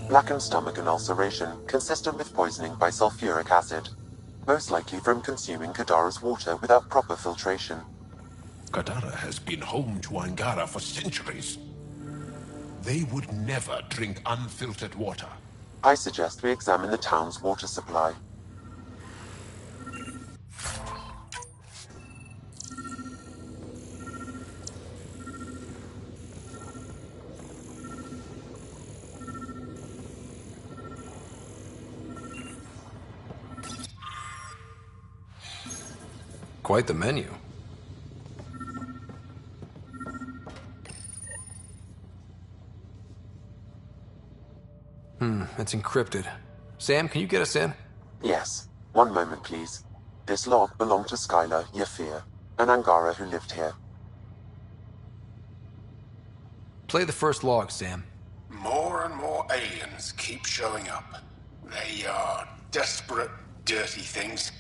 Blackened stomach and ulceration, consistent with poisoning by sulfuric acid. Most likely from consuming Kadara's water without proper filtration. Kadara has been home to Angara for centuries. They would never drink unfiltered water. I suggest we examine the town's water supply. Quite the menu. It's encrypted. Sam, can you get us in? Yes. One moment, please. This log belonged to Skylar Yafir, an Angara who lived here. Play the first log, Sam. More and more aliens keep showing up. They are desperate, dirty things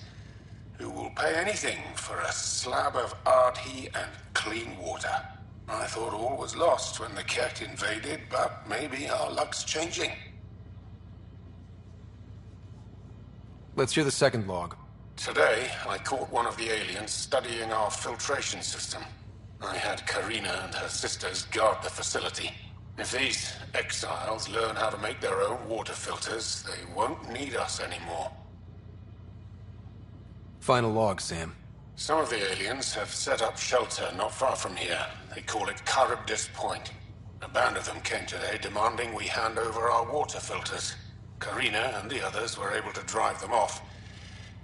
who will pay anything for a slab of Ardhi and clean water. I thought all was lost when the Ket invaded, but maybe our luck's changing. Let's hear the second log. Today, I caught one of the aliens studying our filtration system. I had Karina and her sisters guard the facility. If these exiles learn how to make their own water filters, they won't need us anymore. Final log, Sam. Some of the aliens have set up shelter not far from here. They call it Charybdis Point. A band of them came today demanding we hand over our water filters. Karina and the others were able to drive them off,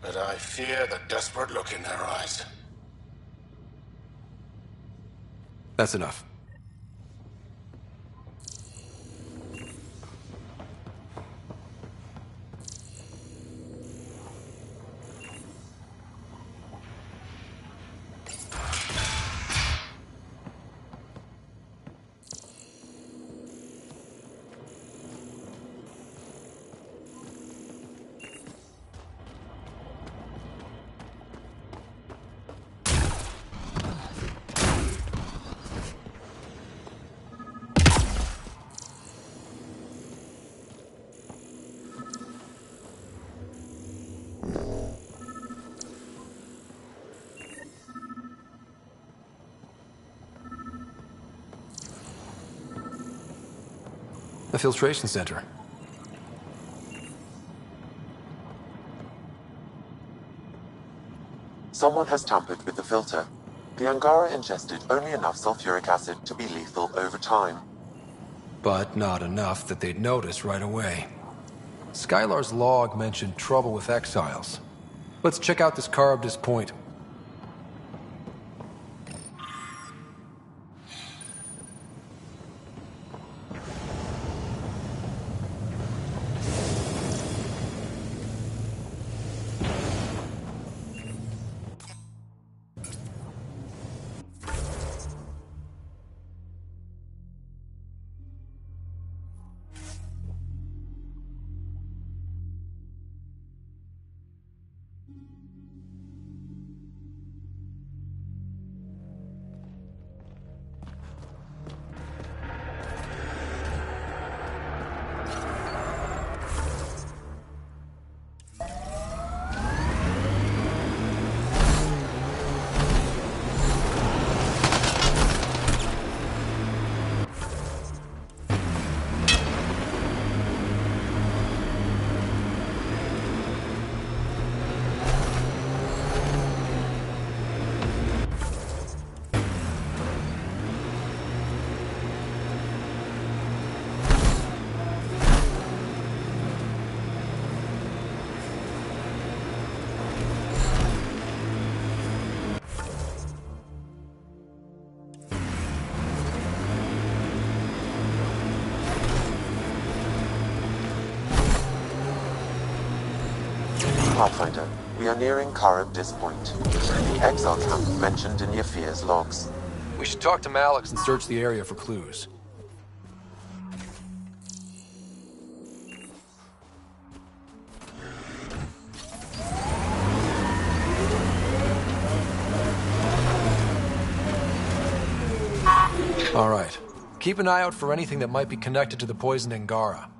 but I fear the desperate look in their eyes. That's enough. The filtration center. Someone has tampered with the filter. The Angara ingested only enough sulfuric acid to be lethal over time. But not enough that they'd notice right away. Skylar's log mentioned trouble with exiles. Let's check out this Charybdis Point. Pathfinder, we are nearing Charybdis Point, the exile camp mentioned in Yafir's logs. We should talk to Malix and search the area for clues. All right. Keep an eye out for anything that might be connected to the poison Angara.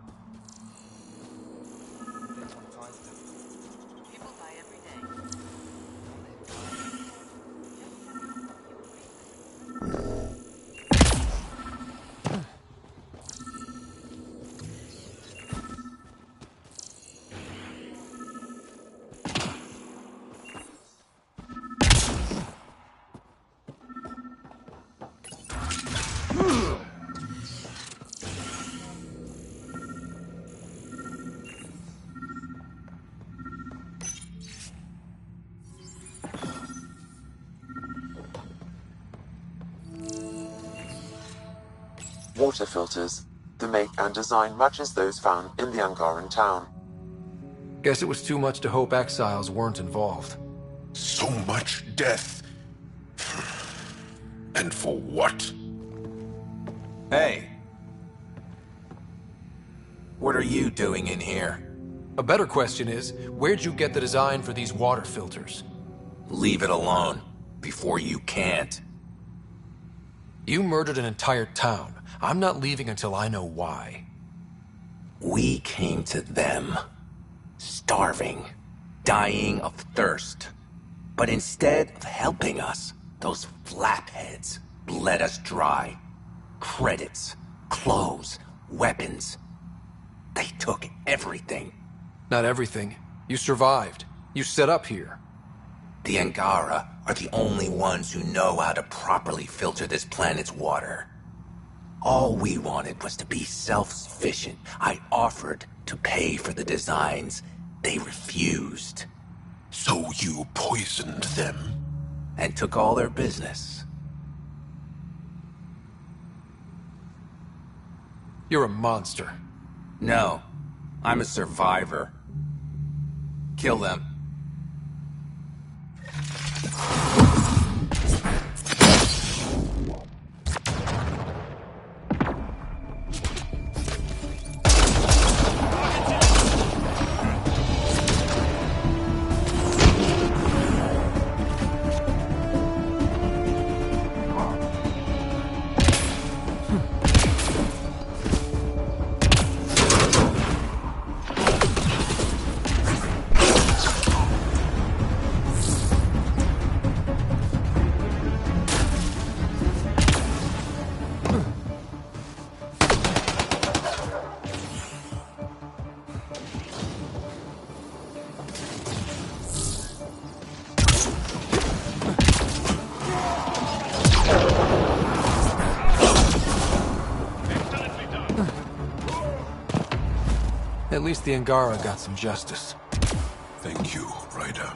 water filters. The make and design matches those found in the Angaran town. Guess it was too much to hope exiles weren't involved. So much death. And for what? Hey. What are you doing in here? A better question is, where'd you get the design for these water filters? Leave it alone, before you can't. You murdered an entire town. I'm not leaving until I know why. We came to them, starving, dying of thirst. But instead of helping us, those flapheads bled us dry. Credits, clothes, weapons. They took everything. Not everything. You survived. You set up here. The Angara are the only ones who know how to properly filter this planet's water. All we wanted was to be self-sufficient. I offered to pay for the designs. They refused. So you poisoned them? And took all their business. You're a monster. No, I'm a survivor. Kill them. At least the Angara got some justice. Thank you, Ryder.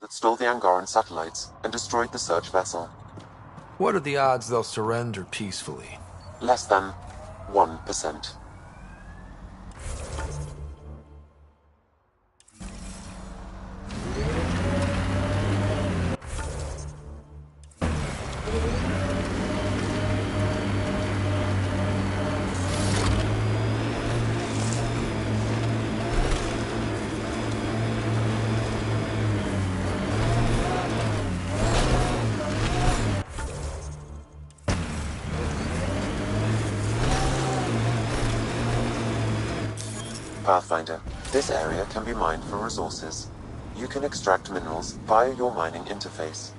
That stole the Angaran satellites and destroyed the search vessel. What are the odds they'll surrender peacefully? Less than 1%. Pathfinder, this area can be mined for resources. You can extract minerals via your mining interface.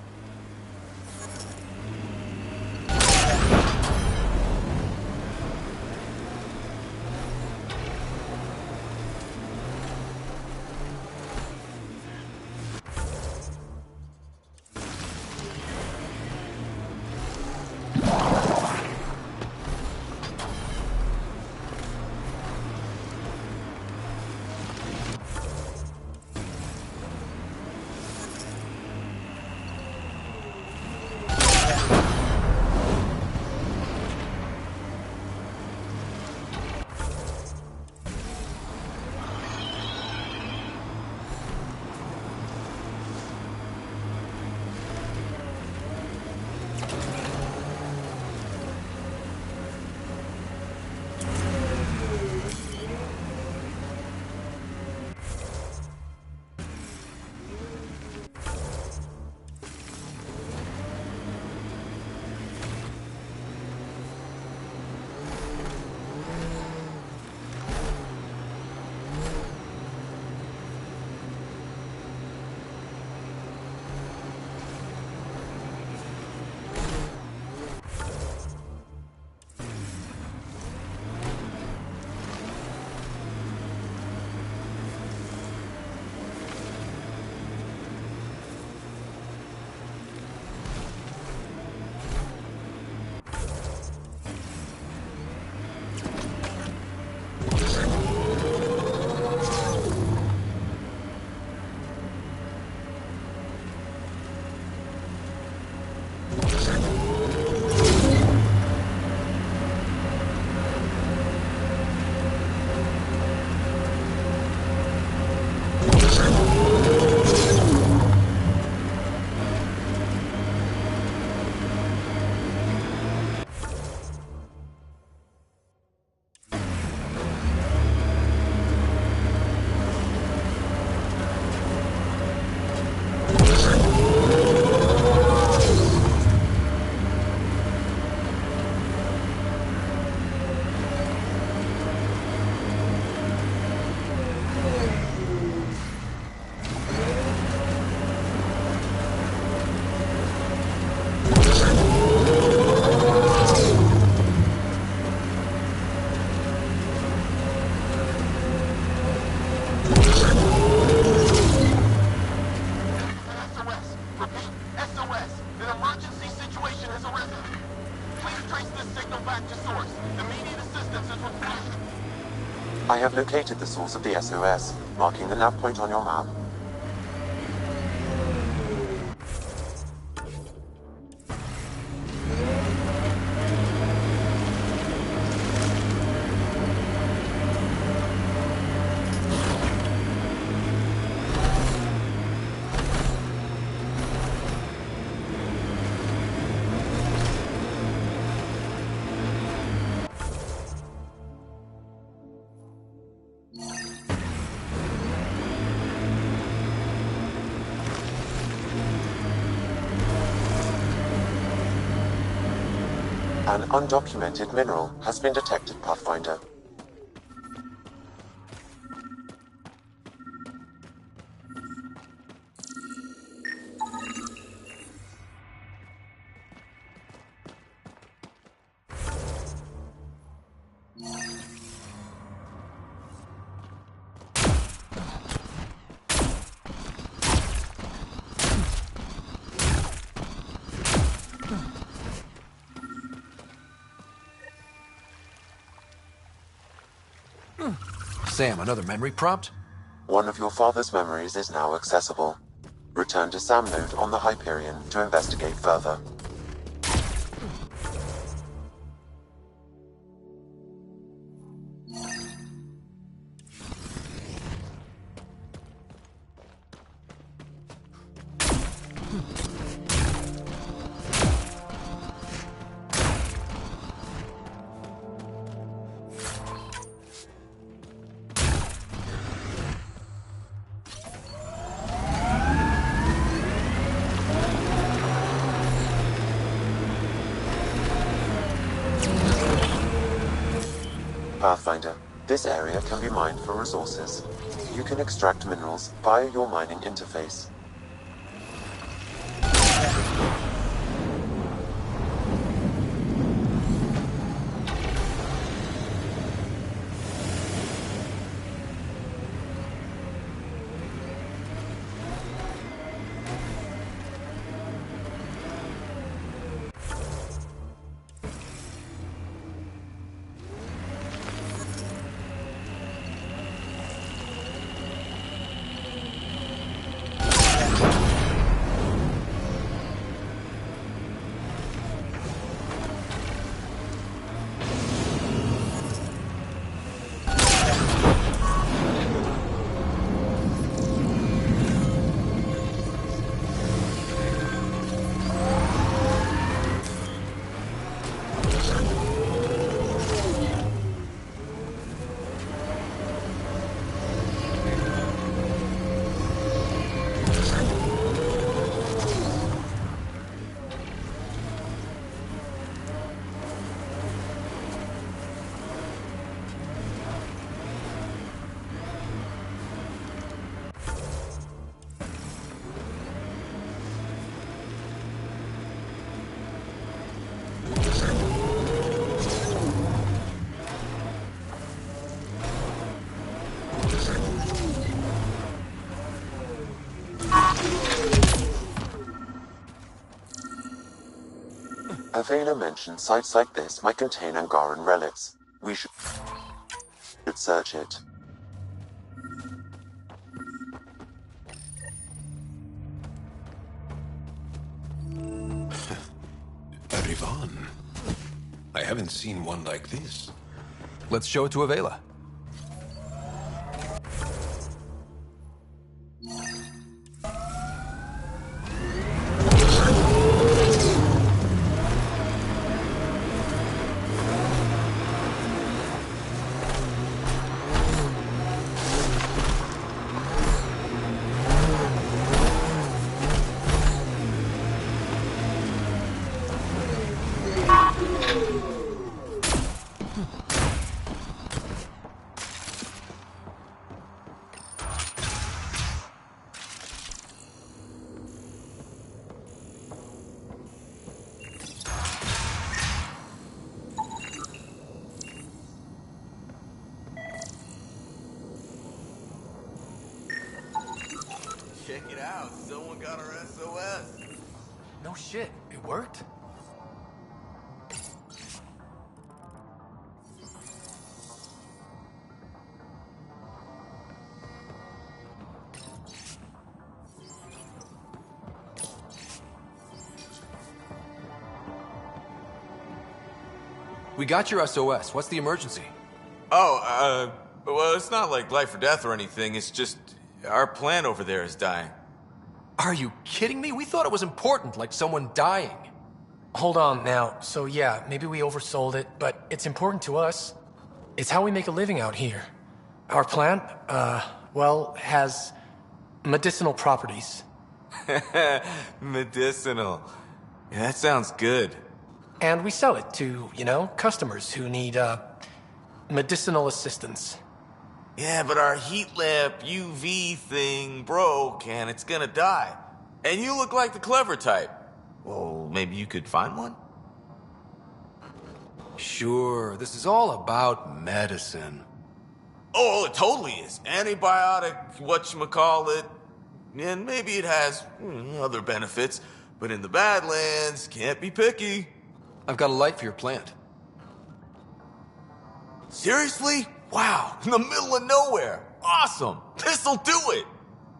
I have located the source of the SOS, marking the nav point on your map. An undocumented mineral has been detected, Pathfinder. Sam, another memory prompt? One of your father's memories is now accessible. Return to Sam Node on the Hyperion to investigate further. Pathfinder, this area can be mined for resources. You can extract minerals via your mining interface. Avela mentioned sites like this might contain Angaran relics. We should search it. A Rivan. I haven't seen one like this. Let's show it to Avela. Check it out, someone got our SOS. No shit, it worked? We got your SOS. What's the emergency? Oh, well, it's not like life or death or anything. It's just our plant over there is dying. Are you kidding me? We thought it was important, like someone dying. Hold on now. So yeah, maybe we oversold it, but it's important to us. It's how we make a living out here. Our plant, well, has medicinal properties. Medicinal. Yeah, that sounds good. And we sell it to, customers who need, medicinal assistance. Yeah, but our heat lamp UV thing broke and it's gonna die. And you look like the clever type. Well, maybe you could find one? Sure, this is all about medicine. Oh, it totally is. Antibiotic, whatchamacallit. And maybe it has other benefits. But in the Badlands, can't be picky. I've got a light for your plant. Seriously? Wow, in the middle of nowhere. Awesome. This'll do it.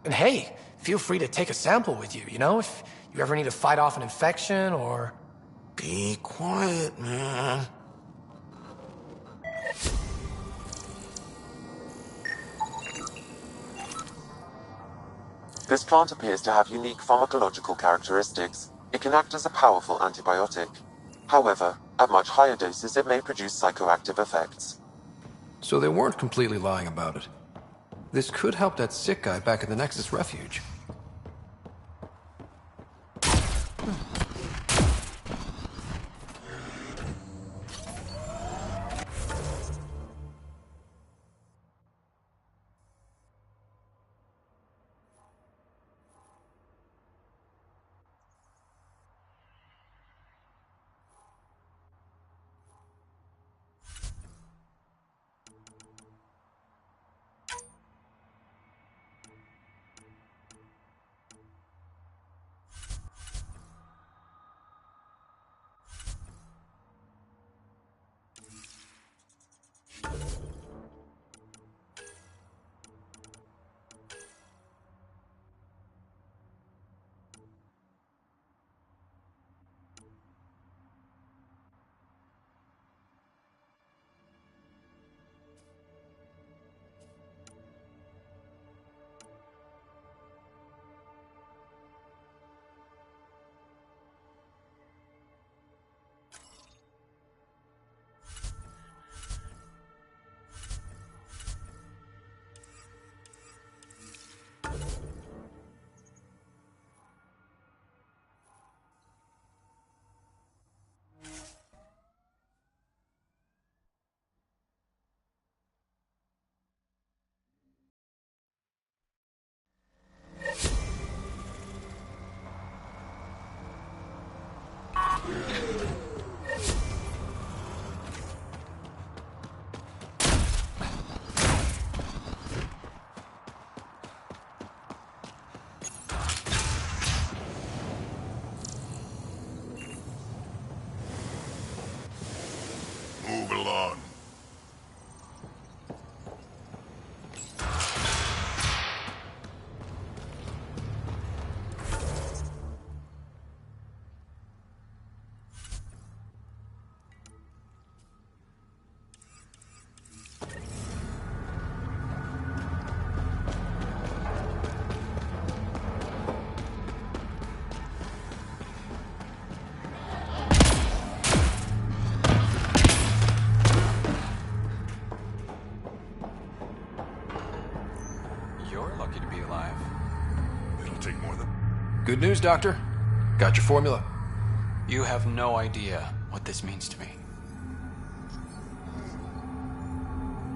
And hey, feel free to take a sample with you, if you ever need to fight off an infection or... Be quiet, man. This plant appears to have unique pharmacological characteristics. It can act as a powerful antibiotic. However, at much higher doses it may produce psychoactive effects. So they weren't completely lying about it. This could help that sick guy back at the Nexus Refuge. Move along. You're lucky to be alive. It'll take more than... Good news, Doctor. Got your formula. You have no idea what this means to me.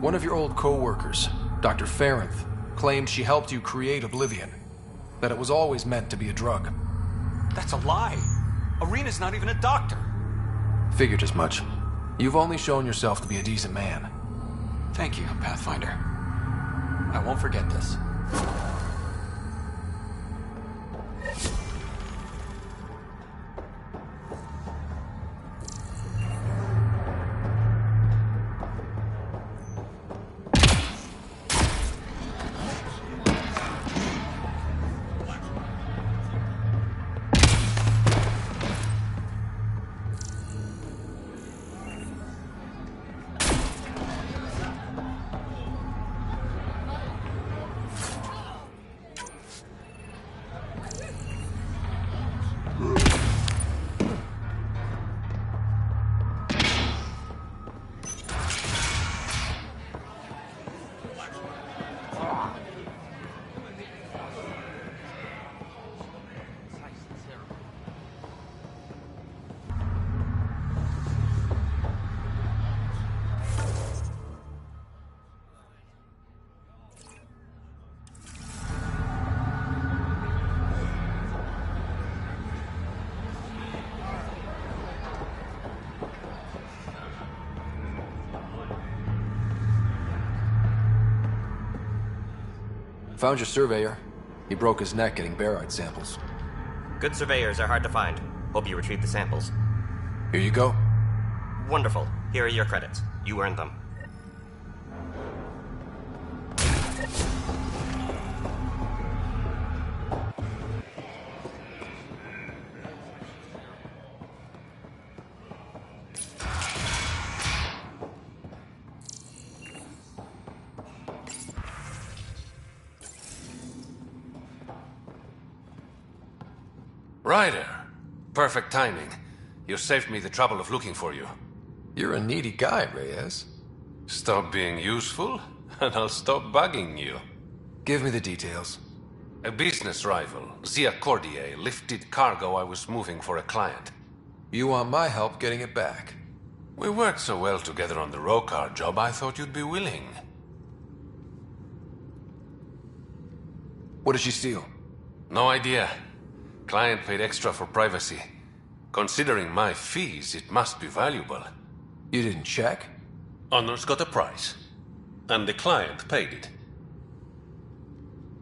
One of your old co-workers, Dr. Farrenth, claims she helped you create Oblivion. That it was always meant to be a drug. That's a lie. Arena's not even a doctor. Figured as much. You've only shown yourself to be a decent man. Thank you, Pathfinder. I won't forget this. Found your surveyor. He broke his neck getting barite samples. Good surveyors are hard to find. Hope you retrieved the samples. Here you go. Wonderful. Here are your credits. You earned them. Ryder. Perfect timing. You saved me the trouble of looking for you. You're a needy guy, Reyes. Stop being useful, and I'll stop bugging you. Give me the details. A business rival, Zia Cordier, lifted cargo I was moving for a client. You want my help getting it back? We worked so well together on the Rokar job, I thought you'd be willing. What did she steal? No idea. Client paid extra for privacy. Considering my fees, it must be valuable. You didn't check? Honor's got a price. And the client paid it.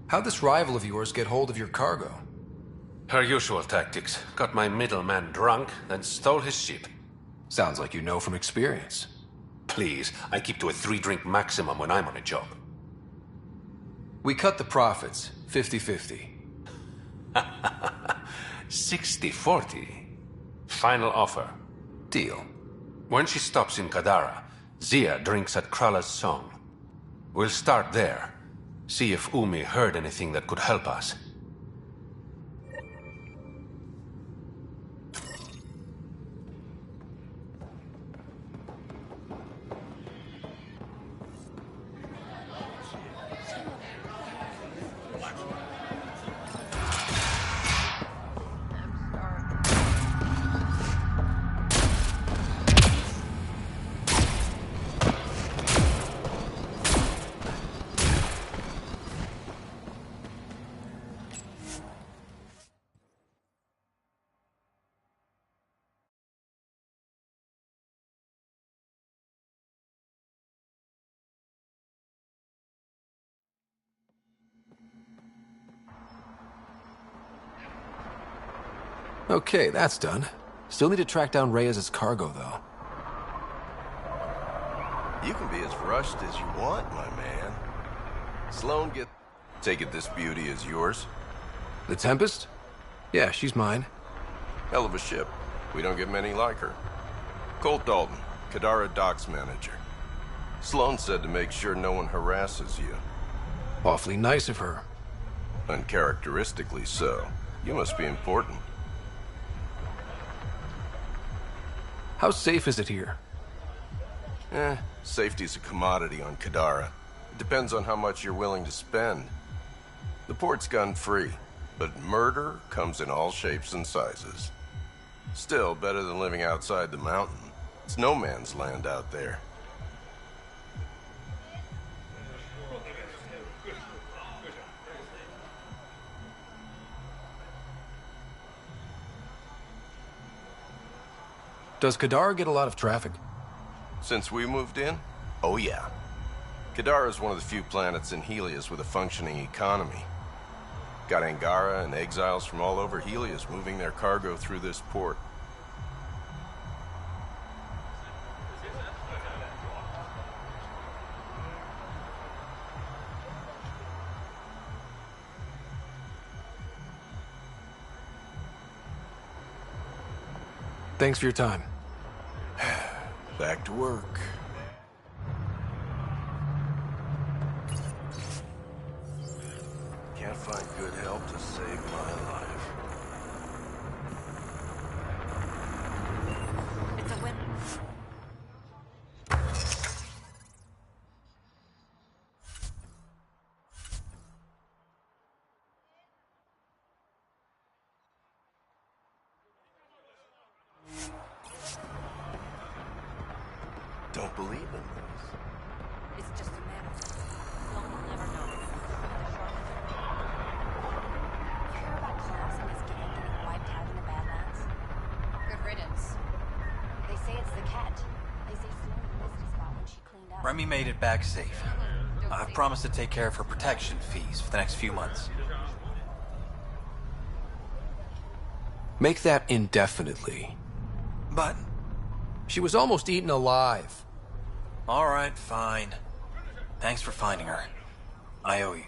How'd this rival of yours get hold of your cargo? Her usual tactics. Got my middleman drunk, then stole his ship. Sounds like you know from experience. Please, I keep to a 3-drink maximum when I'm on a job. We cut the profits, 50-50. 60-40. Final offer. Deal. When she stops in Kadara, Zia drinks at Krala's song. We'll start there. See if Umi heard anything that could help us. Okay, that's done. Still need to track down Reyes' cargo, though. You can be as rushed as you want, my man. Sloan, take it this beauty is yours? The Tempest? Yeah, she's mine. Hell of a ship. We don't get many like her. Colt Dalton, Kadara Docks manager. Sloan said to make sure no one harasses you. Awfully nice of her. Uncharacteristically so. You must be important. How safe is it here? Safety's a commodity on Kadara. It depends on how much you're willing to spend. The port's gun-free, but murder comes in all shapes and sizes. Still, better than living outside the mountain. It's no man's land out there. Does Kadara get a lot of traffic? Since we moved in? Oh yeah. Kadara is one of the few planets in Helios with a functioning economy. Got Angara and exiles from all over Helios moving their cargo through this port. Thanks for your time. Back to work. Can't find good help to save my life. It's a win. Don't believe in this. It's just a matter of Sloan will never know. You hear about Klaus and his gang getting wiped out in the Badlands? Good riddance. They say it's the cat. They say Sloan missed his spot when she cleaned up. Remy made it back safe. I've promised to take care of her protection fees for the next few months. Make that indefinitely. But... She was almost eaten alive. Alright, fine. Thanks for finding her. I owe you.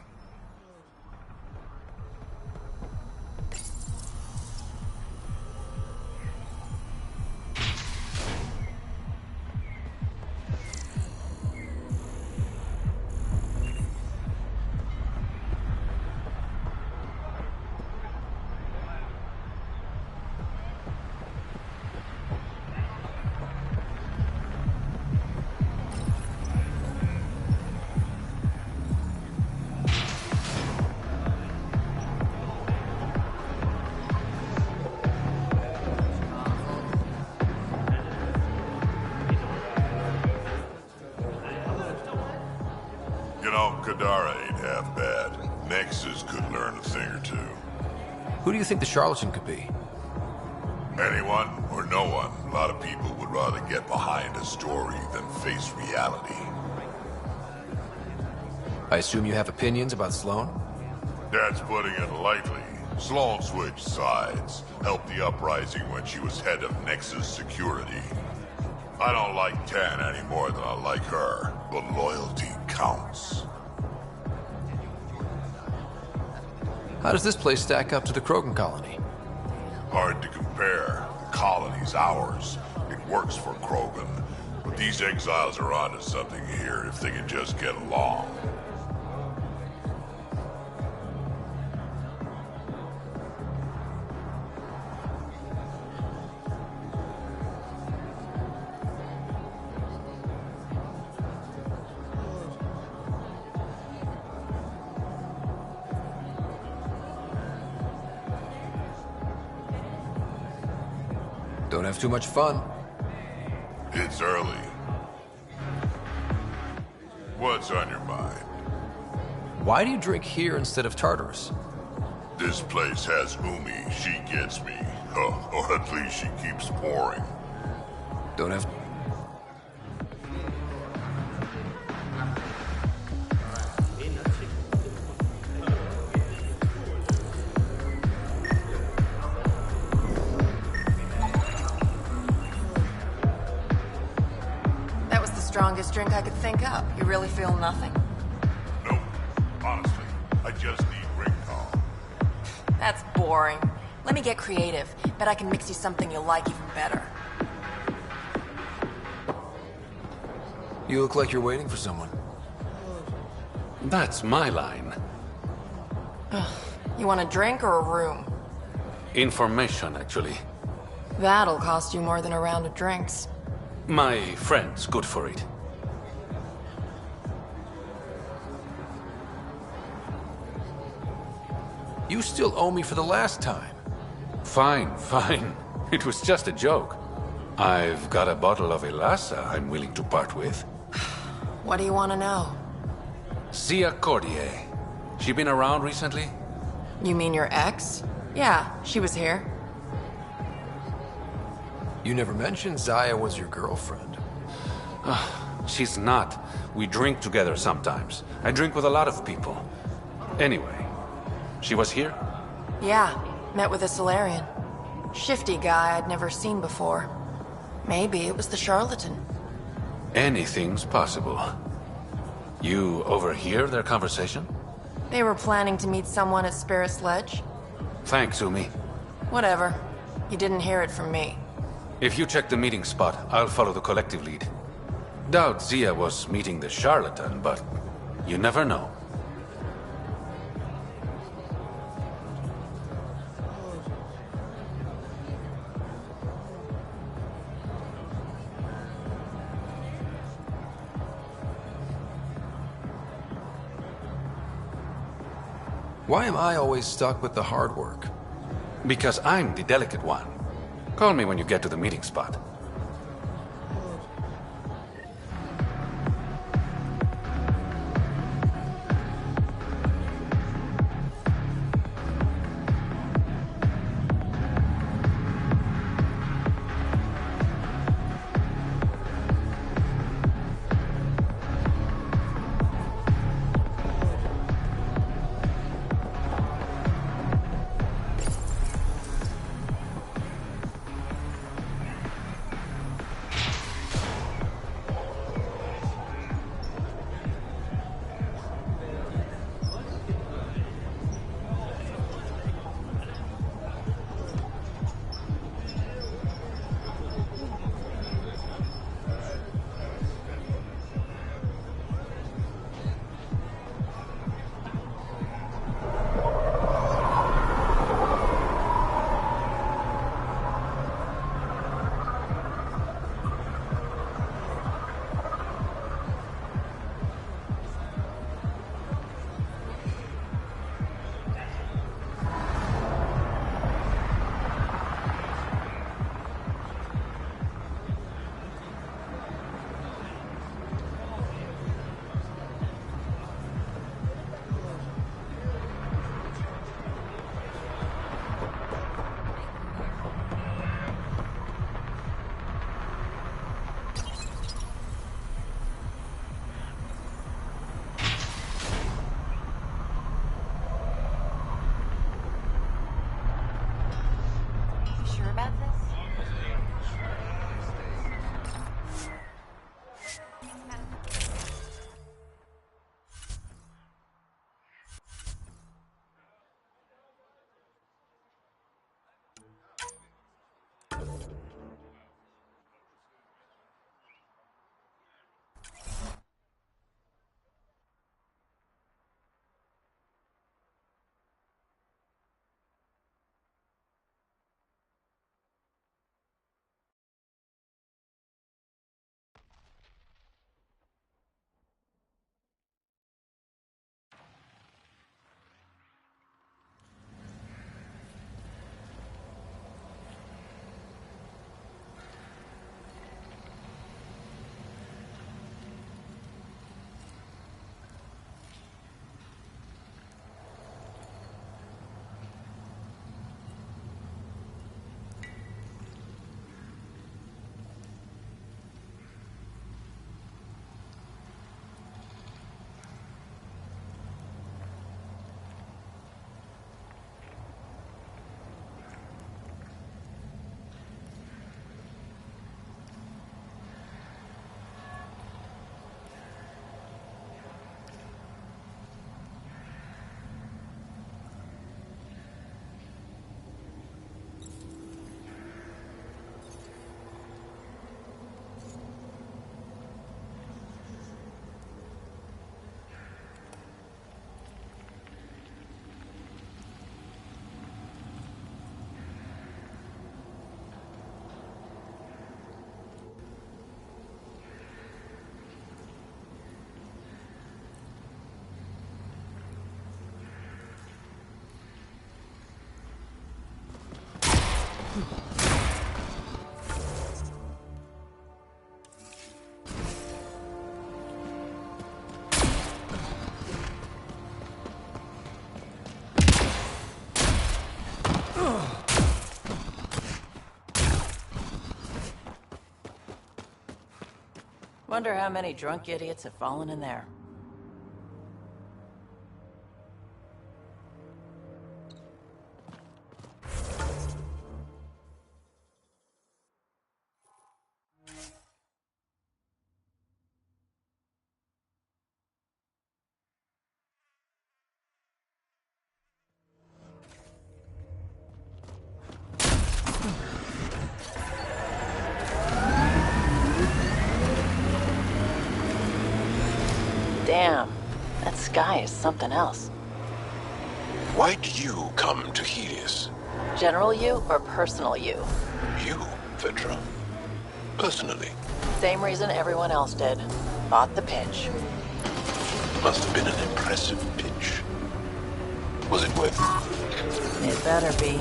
Kadara ain't half bad. Nexus could learn a thing or two. Who do you think the charlatan could be? Anyone or no one. A lot of people would rather get behind a story than face reality. I assume you have opinions about Sloan? That's putting it lightly. Sloan switched sides, helped the uprising when she was head of Nexus security. I don't like Tan any more than I like her, but loyalty counts. How does this place stack up to the Krogan colony? Hard to compare. The colony's ours. It works for Krogan. But these exiles are onto something here if they can just get along. Don't have too much fun. It's early. What's on your mind? Why do you drink here instead of Tartarus? This place has Umi. She gets me. Or at least she keeps pouring. Don't have... Strongest drink I could think up. You really feel nothing? Nope. Honestly, I just need ring calm. That's boring. Let me get creative. Bet I can mix you something you'll like even better. You look like you're waiting for someone. That's my line. You want a drink or a room? Information, actually. That'll cost you more than a round of drinks. My friend's good for it. You still owe me for the last time. Fine, fine. It was just a joke. I've got a bottle of Elasa I'm willing to part with. What do you want to know? Zia Cordier. She been around recently? You mean your ex? Yeah, she was here. You never mentioned Zaya was your girlfriend. She's not. We drink together sometimes. I drink with a lot of people. Anyway, she was here? Yeah, met with a Solarian. Shifty guy I'd never seen before. Maybe it was the charlatan. Anything's possible. You overhear their conversation? They were planning to meet someone at Spirit's Ledge. Thanks, Umi. Whatever. You didn't hear it from me. If you check the meeting spot, I'll follow the collective lead. Doubt Zia was meeting the charlatan, but you never know. Why am I always stuck with the hard work? Because I'm the delicate one. Call me when you get to the meeting spot. Wonder how many drunk idiots have fallen in there. Damn, that sky is something else. Why did you come to Helios? General you or personal you? You, Vetra. Personally. Same reason everyone else did. Bought the pitch. Must have been an impressive pitch. Was it worth it? It better be.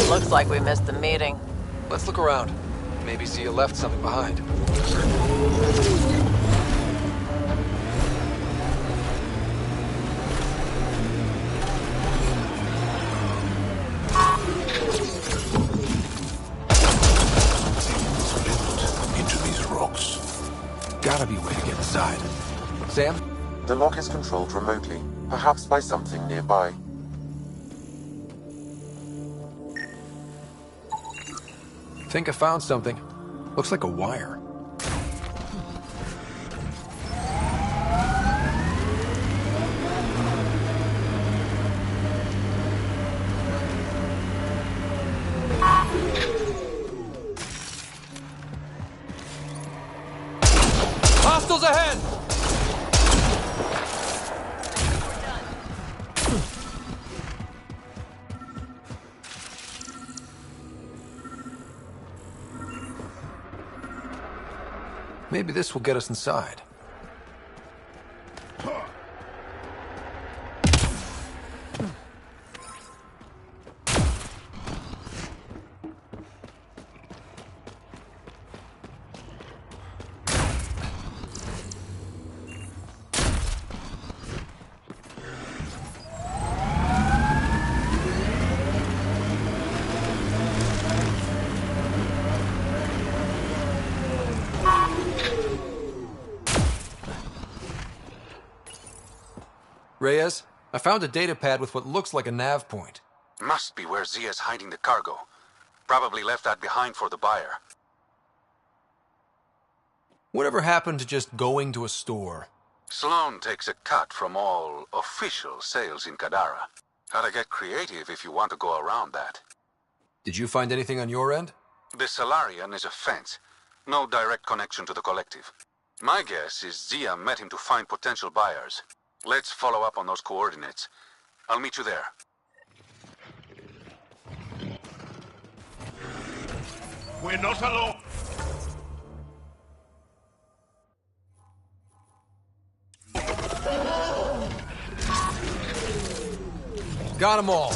Looks like we missed the meeting. Let's look around. Maybe Zia left something behind. Into these rocks. Gotta be a way to get inside. Sam? The lock is controlled remotely, perhaps by something nearby. Think I found something. Looks like a wire. Hostiles ahead! Maybe this will get us inside. Reyes, I found a data pad with what looks like a nav point. Must be where Zia's hiding the cargo. Probably left that behind for the buyer. Whatever happened to just going to a store? Sloan takes a cut from all official sales in Kadara. Gotta get creative if you want to go around that. Did you find anything on your end? The Salarian is a fence. No direct connection to the collective. My guess is Zia met him to find potential buyers. Let's follow up on those coordinates. I'll meet you there. We're not alone. Got them all.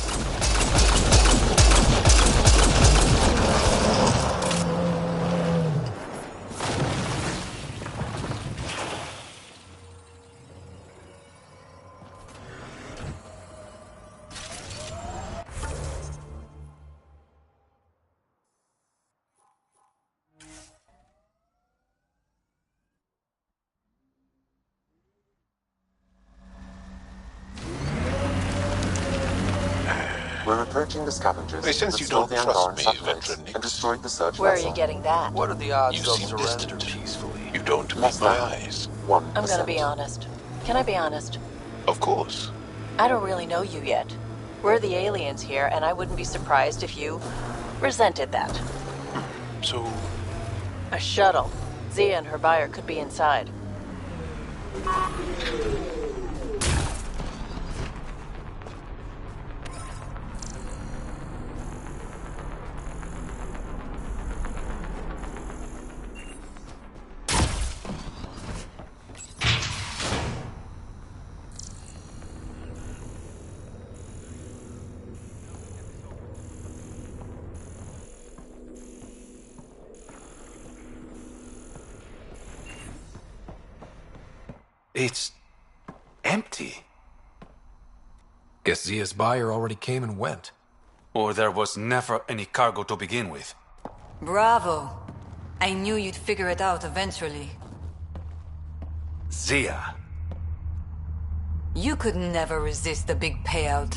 We're approaching the scavengers. I sense you stole don't the trust Angaran me, satellites Veteran and destroyed the search Where are vessel. you getting that? What are the odds You they'll seem surrender distant. peacefully? You don't Less meet my than eyes. 1%. I'm gonna be honest. Can I be honest? Of course. I don't really know you yet. We're the aliens here, and I wouldn't be surprised if you resented that. So... A shuttle. Zia and her buyer could be inside. It's... empty. Guess Zia's buyer already came and went. Or there was never any cargo to begin with. Bravo. I knew you'd figure it out eventually. Zia. You could never resist the big payout.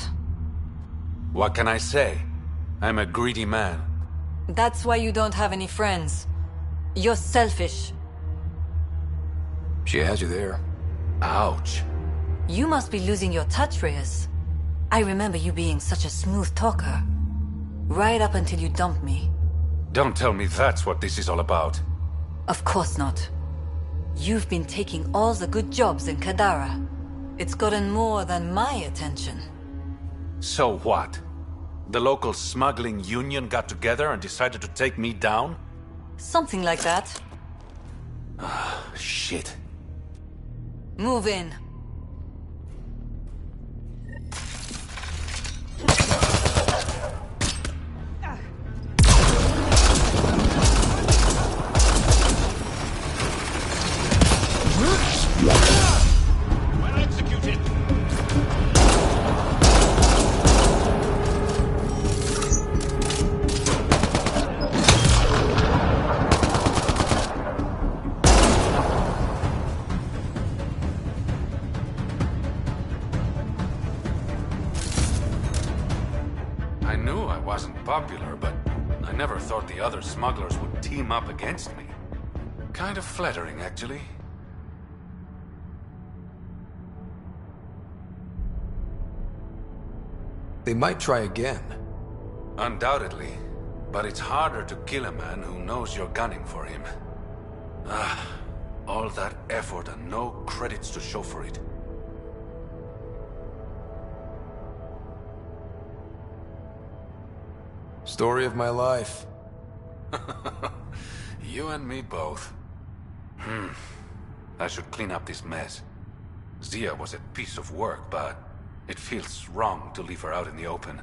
What can I say? I'm a greedy man. That's why you don't have any friends. You're selfish. She has you there. Ouch. You must be losing your touch, Reyes. I remember you being such a smooth talker. Right up until you dumped me. Don't tell me that's what this is all about. Of course not. You've been taking all the good jobs in Kadara. It's gotten more than my attention. So what? The local smuggling union got together and decided to take me down? Something like that. Shit. Move in. Well executed. I knew I wasn't popular, but I never thought the other smugglers would team up against me. Kind of flattering, actually. They might try again. Undoubtedly. But it's harder to kill a man who knows you're gunning for him. All that effort and no credits to show for it. Story of my life. You and me both. I should clean up this mess. Zia was a piece of work, but it feels wrong to leave her out in the open.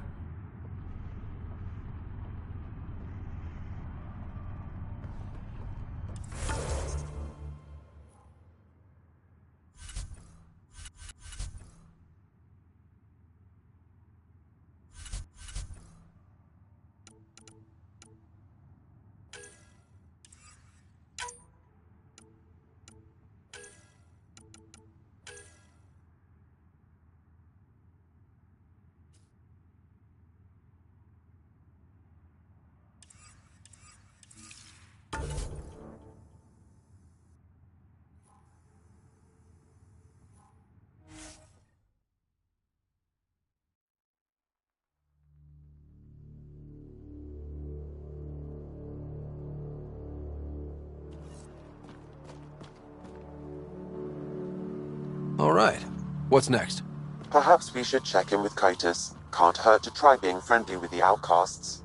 All right. What's next? Perhaps we should check in with Kitus. Can't hurt to try being friendly with the outcasts.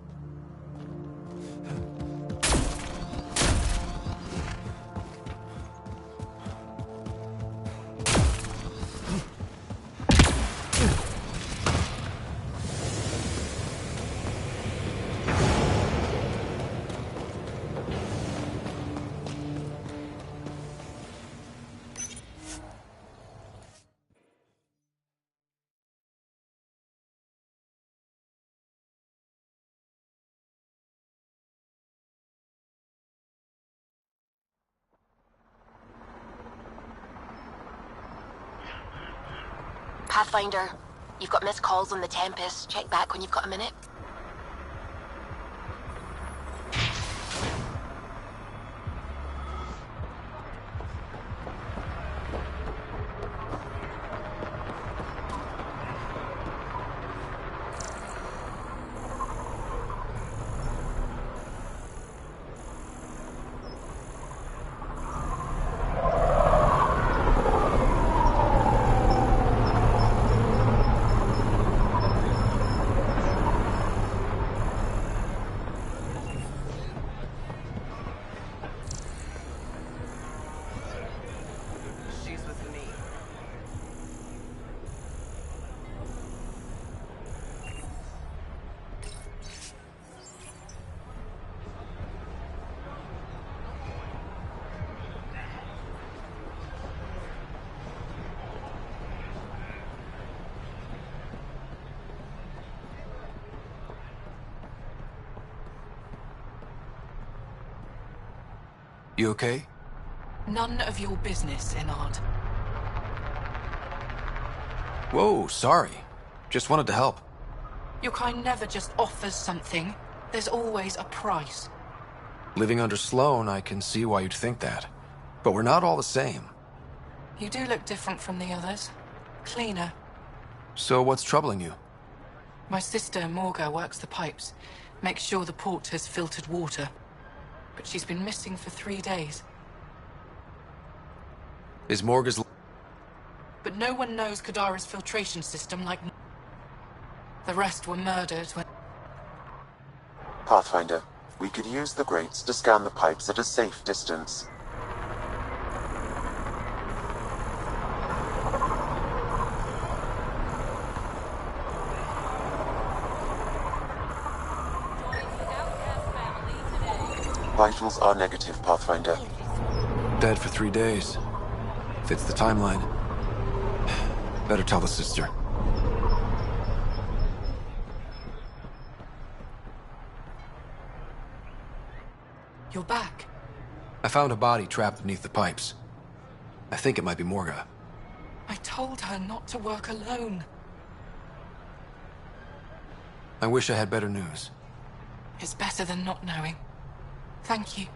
Pathfinder, you've got missed calls on the Tempest. Check back when you've got a minute. You okay? None of your business, Enard. Whoa, sorry. Just wanted to help. Your kind never just offers something. There's always a price. Living under Sloane, I can see why you'd think that. But we're not all the same. You do look different from the others. Cleaner. So what's troubling you? My sister, Morga, works the pipes. Makes sure the port has filtered water. But she's been missing for 3 days. Is Morga's... But no one knows Kadara's filtration system like... The rest were murdered when... Pathfinder, we could use the grates to scan the pipes at a safe distance. Vitals are negative, Pathfinder. Dead for 3 days. Fits the timeline. Better tell the sister. You're back. I found a body trapped beneath the pipes. I think it might be Morga. I told her not to work alone. I wish I had better news. It's better than not knowing. Thank you.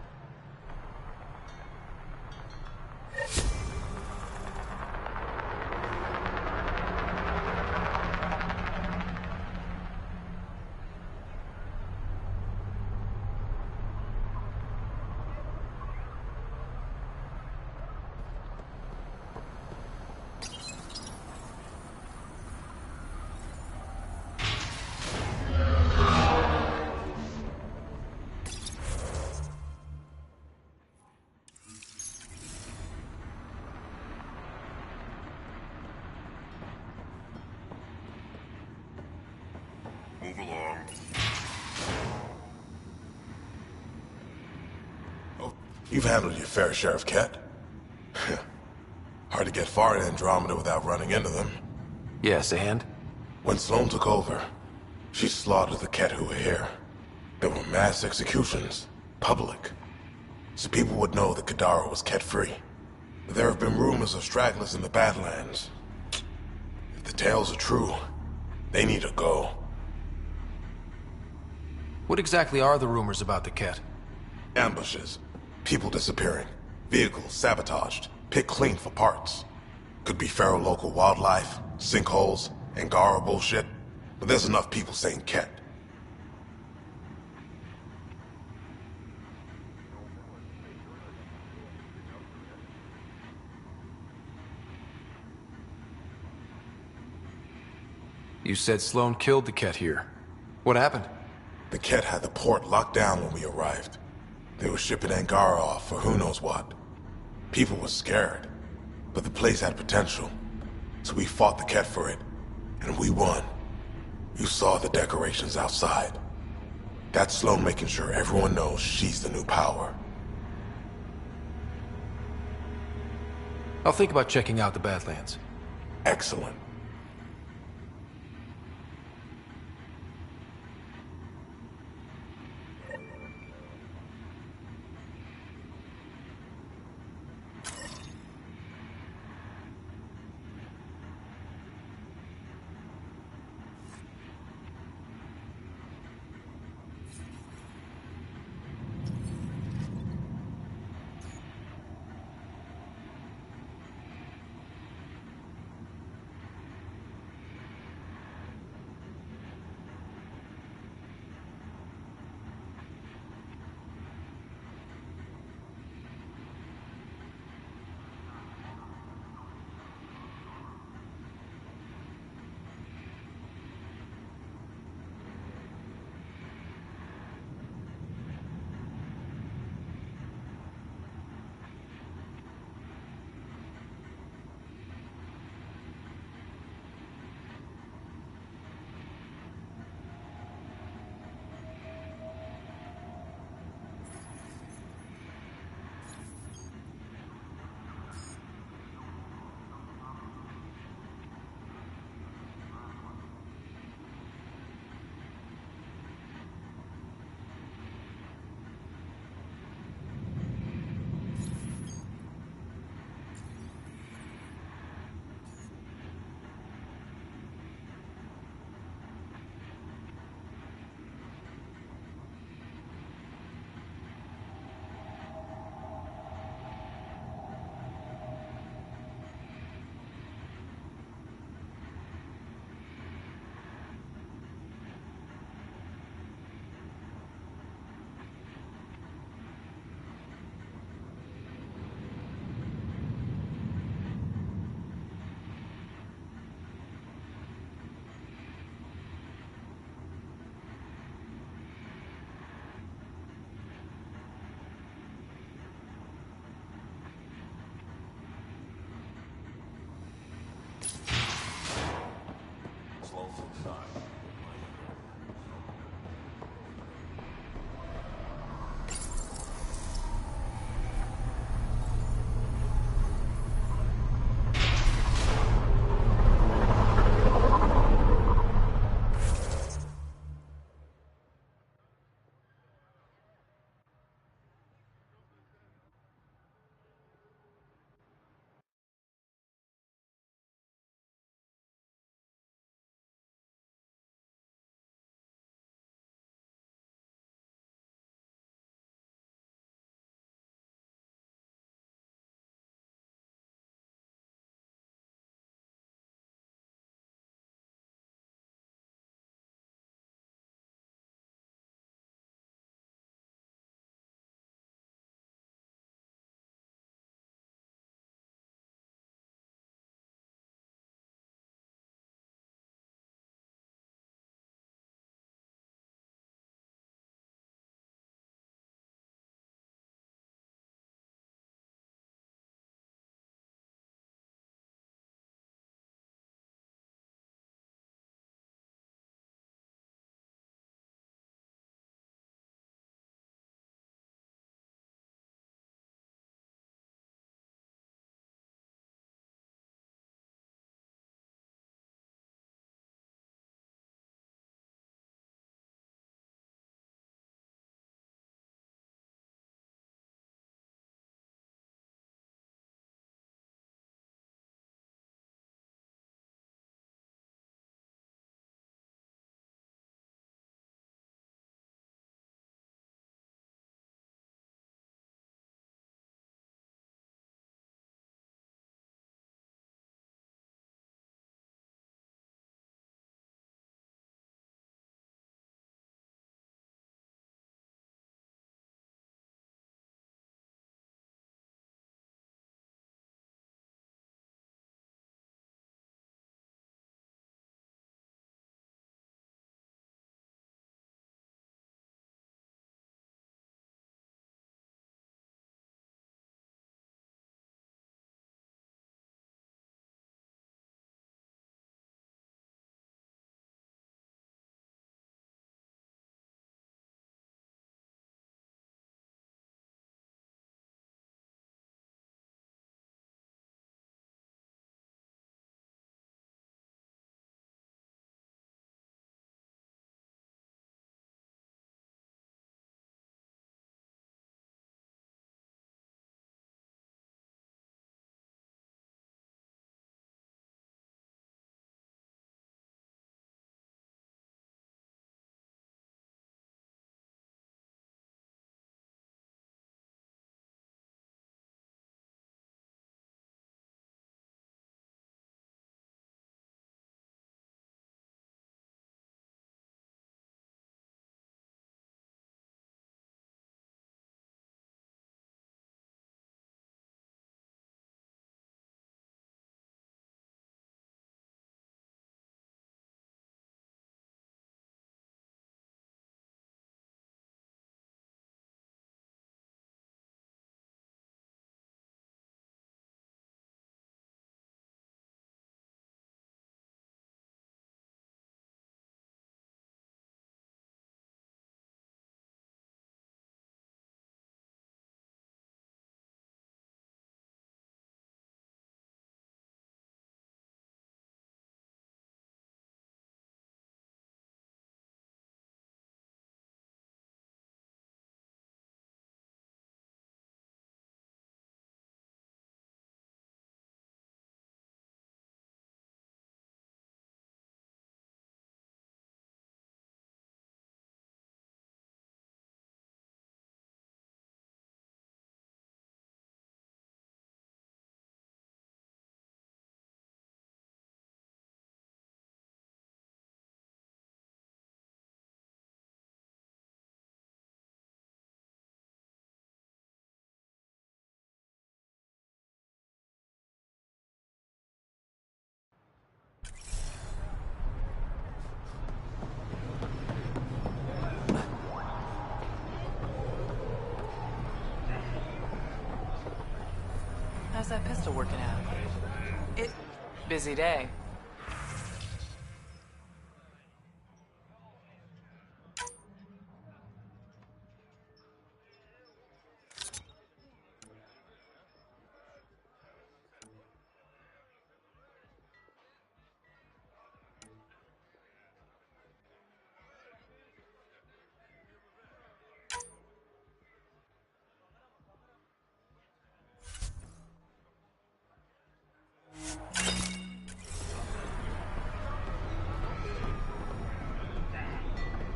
Move along. Oh, you've handled your fair share of Ket. Hard to get far in Andromeda without running into them. Yes, and? When Sloane took over, she slaughtered the Ket who were here. There were mass executions, public. So people would know that Kadara was Ket-free. But there have been rumors of stragglers in the Badlands. If the tales are true, they need to go. What exactly are the rumors about the Ket? Ambushes, people disappearing, vehicles sabotaged, picked clean for parts. Could be feral local wildlife, sinkholes, Angara bullshit. But there's enough people saying Ket. You said Sloane killed the Ket here. What happened? The Ket had the port locked down when we arrived. They were shipping Angara off for who knows what. People were scared, but the place had potential. So we fought the Ket for it, and we won. You saw the decorations outside. That's Sloane making sure everyone knows she's the new power. I'll think about checking out the Badlands. Excellent. How's that pistol working out? Busy day.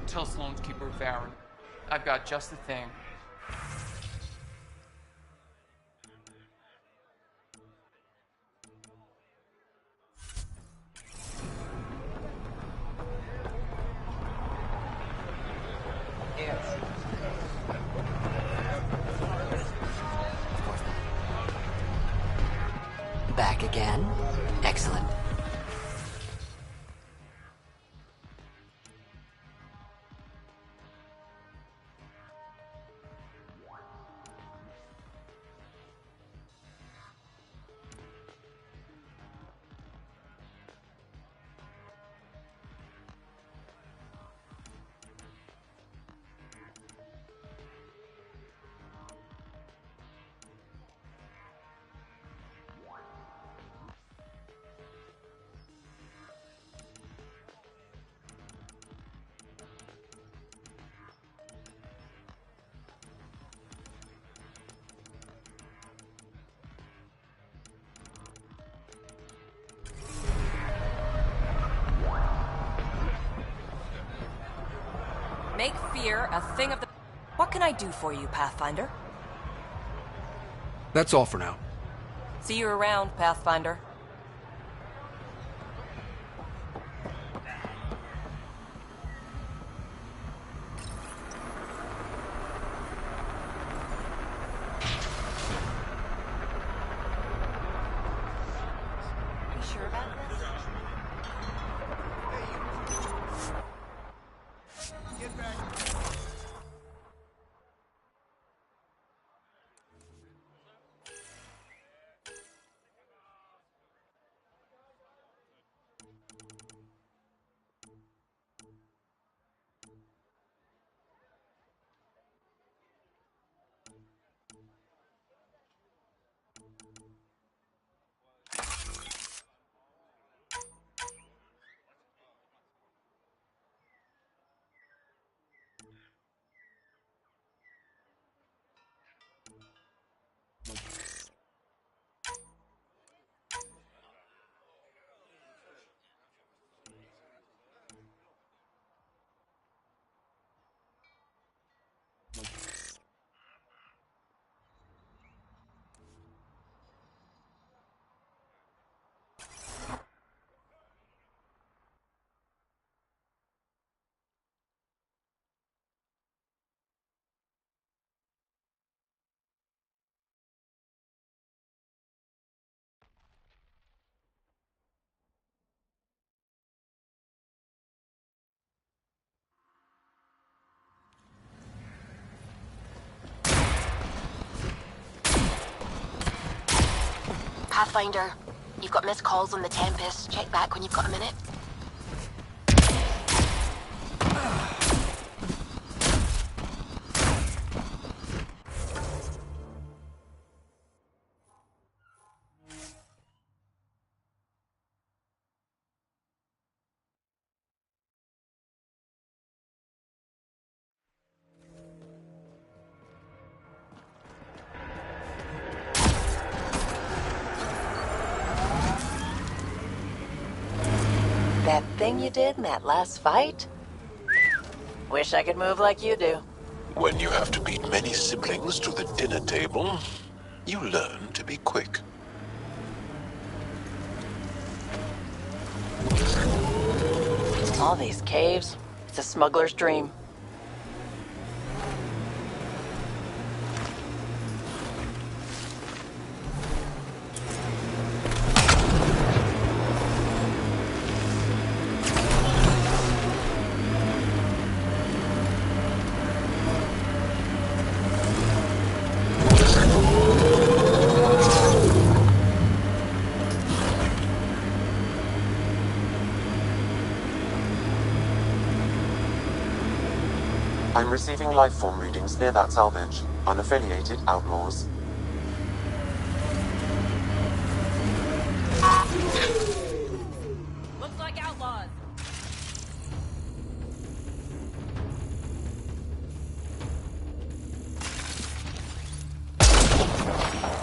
Tell Sloan to keep her Varen. I've got just the thing. Back again? Excellent. Make fear a thing of the... What can I do for you, Pathfinder? That's all for now. See you around, Pathfinder. You sure about this? Pathfinder, you've got missed calls on the Tempest. Check back when you've got a minute. That thing you did in that last fight? Wish I could move like you do. When you have to beat many siblings to the dinner table, you learn to be quick. All these caves, it's a smuggler's dream. I'm receiving life form readings near that salvage. Unaffiliated outlaws. Looks like outlaws.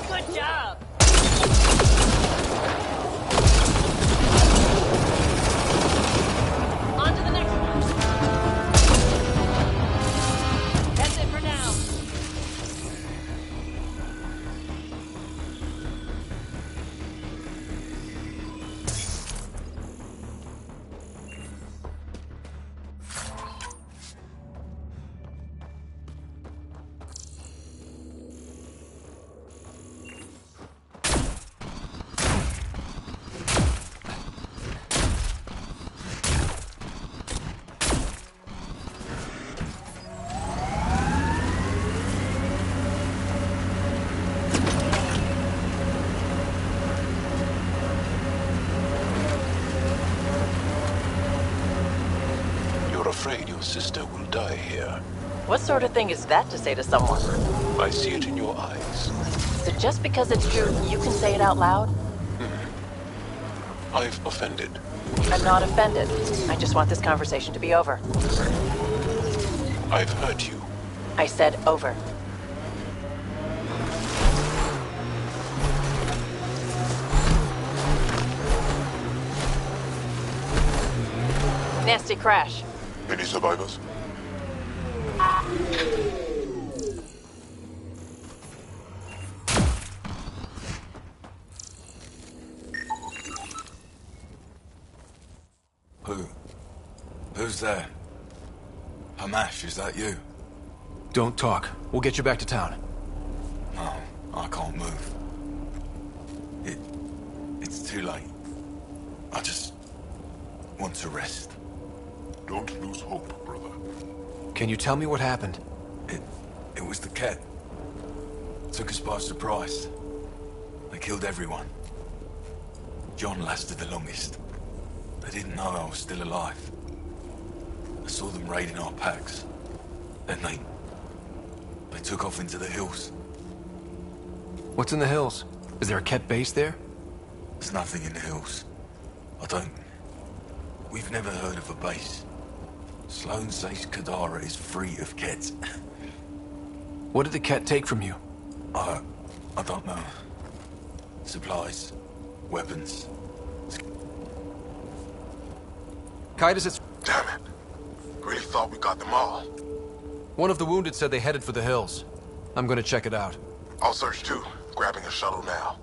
Good job. On to the next one. That's it for now. You're afraid your sister will die here. What sort of thing is that to say to someone? I see it in your eyes. So just because it's true, you can say it out loud? I've offended. I'm not offended. I just want this conversation to be over. I've hurt you. I said over. Nasty crash. Any survivors? Who's there? Hamash, is that you? Don't talk. We'll get you back to town. No, I can't move. It's too late. I just want to rest. Don't lose hope, brother. Can you tell me what happened? It was the Ket. Took us by surprise. They killed everyone. John lasted the longest. They didn't know I was still alive. I saw them raiding our packs. Then they took off into the hills. What's in the hills? Is there a Ket base there? There's nothing in the hills. We've never heard of a base. Sloan says Kadara is free of Kets. What did the Ket take from you? I don't know. Supplies, weapons. Kaitis, it's... Damn it. Really thought we got them all. One of the wounded said they headed for the hills. I'm gonna check it out. I'll search too. Grabbing a shuttle now.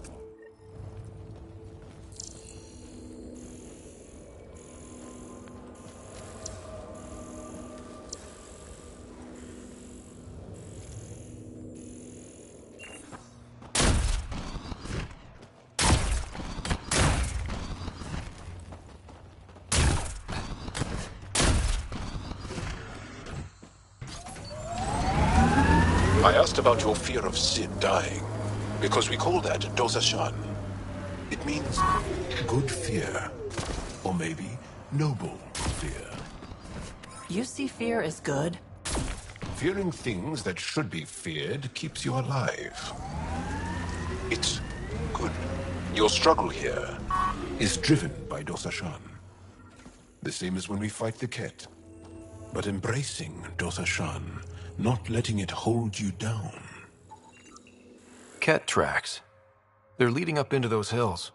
I asked about your fear of Sid dying, because we call that Dosashan. It means good fear, or maybe noble fear. You see fear as good? Fearing things that should be feared keeps you alive. It's good. Your struggle here is driven by Dosashan. The same as when we fight the Ket. But embracing Dosashan, not letting it hold you down. Ket tracks. They're leading up into those hills.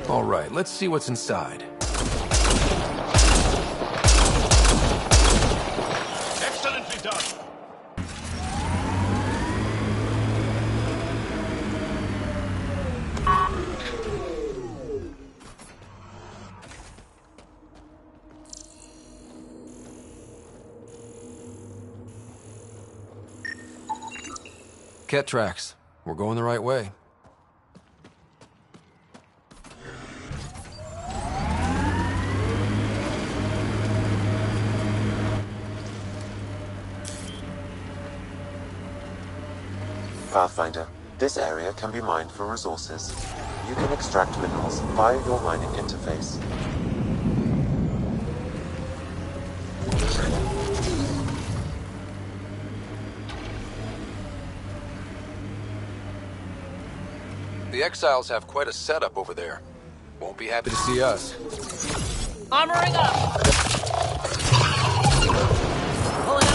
All right, let's see what's inside. Excellently done. Ket tracks. We're going the right way. Pathfinder, this area can be mined for resources. You can extract minerals via your mining interface. The Exiles have quite a setup over there. Won't be happy to see us. Armoring up! Pulling up.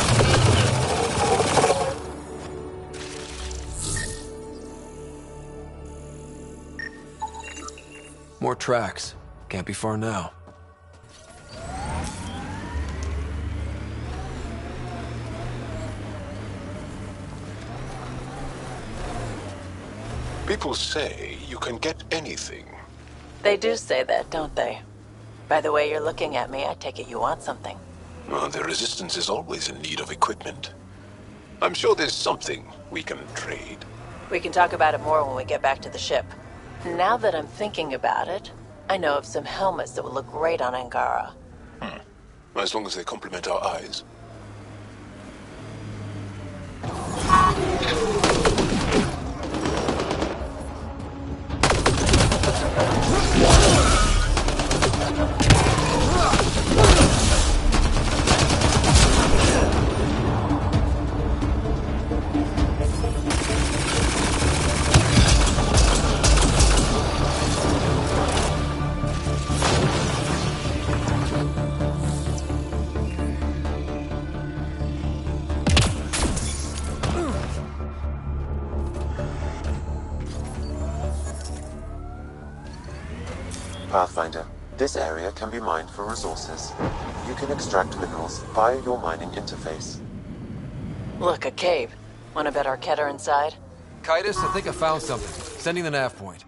More tracks. Can't be far now. People say you can get anything. They do say that, don't they? By the way you're looking at me, I take it you want something. Well, the Resistance is always in need of equipment. I'm sure there's something we can trade. We can talk about it more when we get back to the ship. Now that I'm thinking about it, I know of some helmets that would look great on Angara. As long as they complement our eyes. Pathfinder, this area can be mined for resources. You can extract minerals via your mining interface. Look, a cave. Wanna bet Arquette are inside? Kitus, I think I found something. Sending the nav point.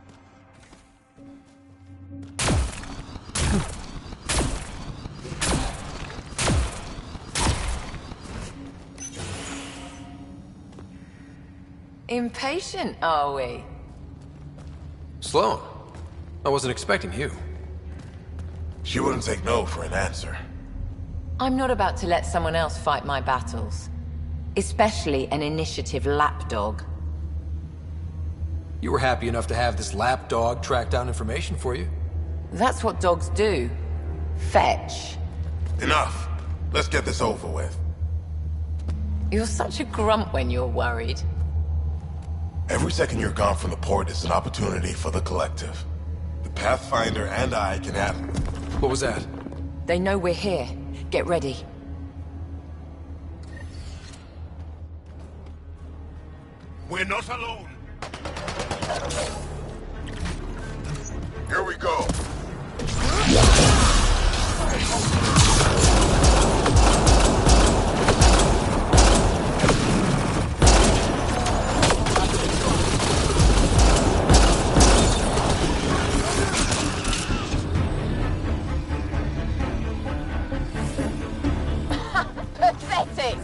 Impatient, are we? Sloan, I wasn't expecting you. She wouldn't take no for an answer. I'm not about to let someone else fight my battles. Especially an initiative lapdog. You were happy enough to have this lapdog track down information for you. That's what dogs do. Fetch. Enough. Let's get this over with. You're such a grump when you're worried. Every second you're gone from the port is an opportunity for the collective. The Pathfinder and I can have... What was that? They know we're here. Get ready. We're not alone. Here we go. Pathetic!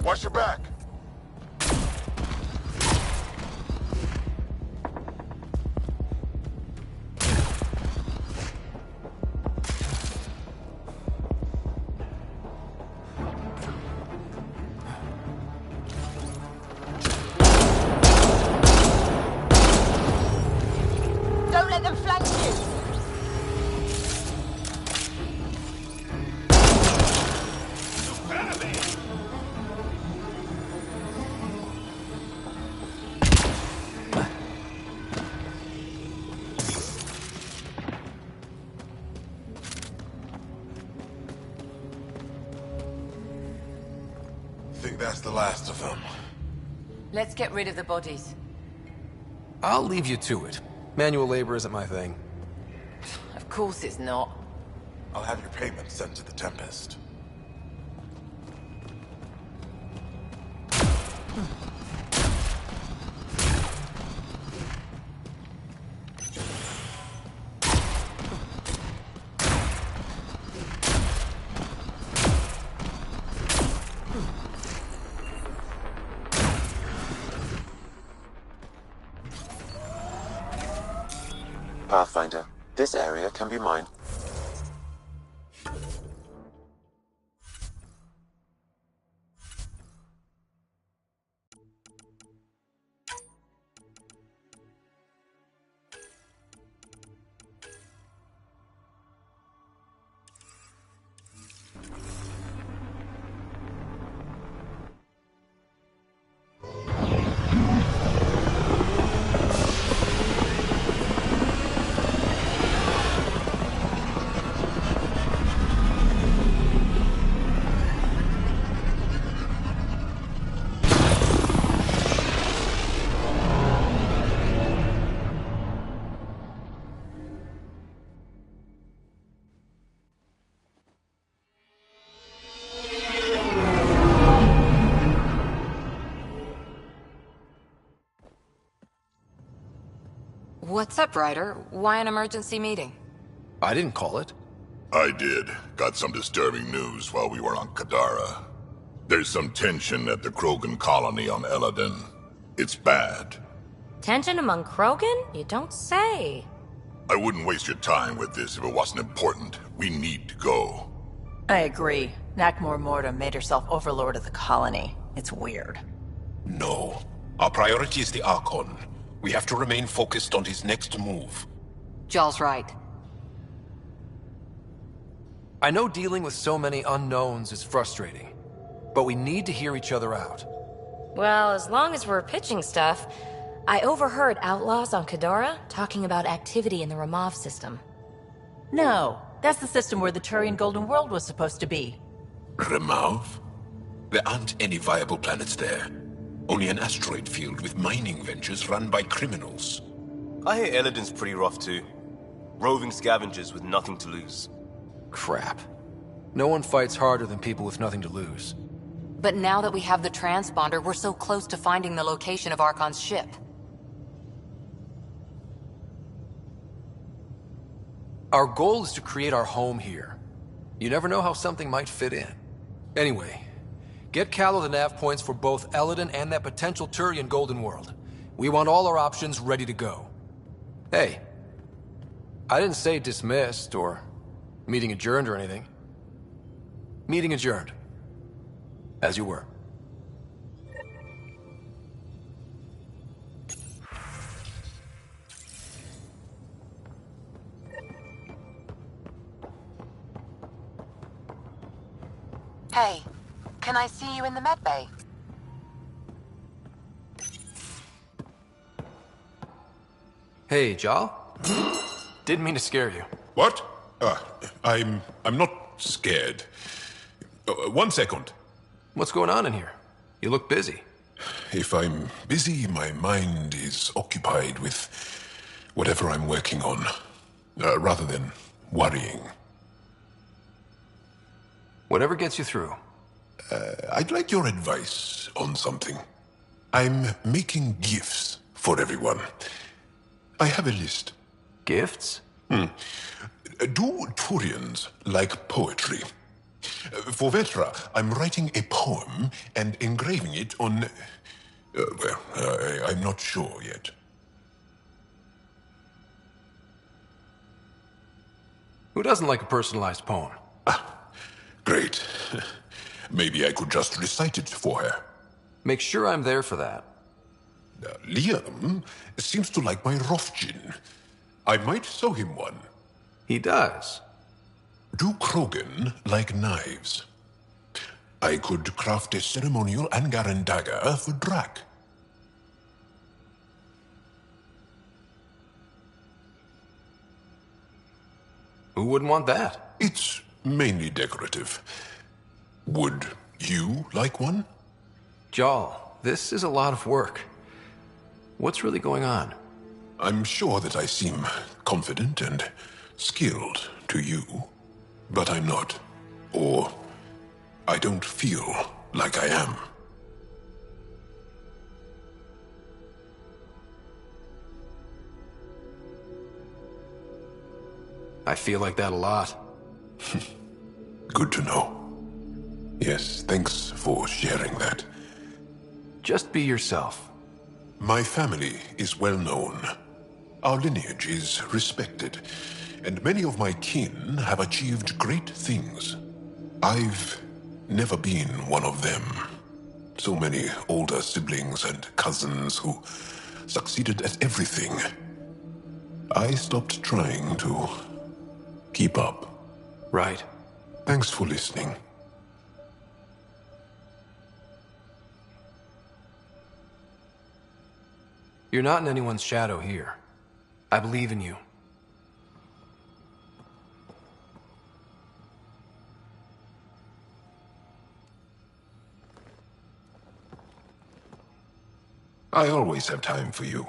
Watch your back. Don't let them flank you! Think that's the last of them. Let's get rid of the bodies. I'll leave you to it. Manual labor isn't my thing. Of course it's not. I'll have your payment sent to the Tempest. Pathfinder. This area can be mine. What's up, Ryder? Why an emergency meeting? I didn't call it. I did. Got some disturbing news while we were on Kadara. There's some tension at the Krogan colony on Eladin. It's bad. Tension among Krogan? You don't say. I wouldn't waste your time with this if it wasn't important. We need to go. I agree. Nakmor Morta made herself overlord of the colony. It's weird. No. Our priority is the Archon. We have to remain focused on his next move. Jaal's right. I know dealing with so many unknowns is frustrating, but we need to hear each other out. Well, as long as we're pitching stuff, I overheard outlaws on Kadara talking about activity in the Ramov system. No, that's the system where the Turian Golden World was supposed to be. Ramov? There aren't any viable planets there. Only an asteroid field with mining ventures run by criminals. I hear Eladin's pretty rough too. Roving scavengers with nothing to lose. Crap. No one fights harder than people with nothing to lose. But now that we have the transponder, we're so close to finding the location of Archon's ship. Our goal is to create our home here. You never know how something might fit in. Anyway, get Callow the nav points for both Eladin and that potential Turian Golden World. We want all our options ready to go. Hey, I didn't say dismissed or meeting adjourned or anything. Meeting adjourned. As you were. Hey, can I see you in the med bay? Hey, Jaal? Didn't mean to scare you. What? I'm not scared. 1 second. What's going on in here? You look busy. If I'm busy, my mind is occupied with whatever I'm working on, rather than worrying. Whatever gets you through. I'd like your advice on something. I'm making gifts for everyone. I have a list. Gifts? Do Turians like poetry? For Vetra, I'm writing a poem and engraving it on... I'm not sure yet. Who doesn't like a personalized poem? Great. Maybe I could just recite it for her. Make sure I'm there for that. Liam seems to like my Rofjin. I might sew him one. He does. Do Krogan like knives? I could craft a ceremonial Angaran dagger for Drak. Who wouldn't want that? It's mainly decorative. Would you like one? Jaal, this is a lot of work. What's really going on? I'm sure that I seem confident and skilled to you, but I'm not. Or I don't feel like I am. I feel like that a lot. Good to know. Yes, thanks for sharing that. Just be yourself. My family is well known. Our lineage is respected, and many of my kin have achieved great things. I've never been one of them. So many older siblings and cousins who succeeded at everything. I stopped trying to keep up. Right. Thanks for listening. You're not in anyone's shadow here. I believe in you. I always have time for you.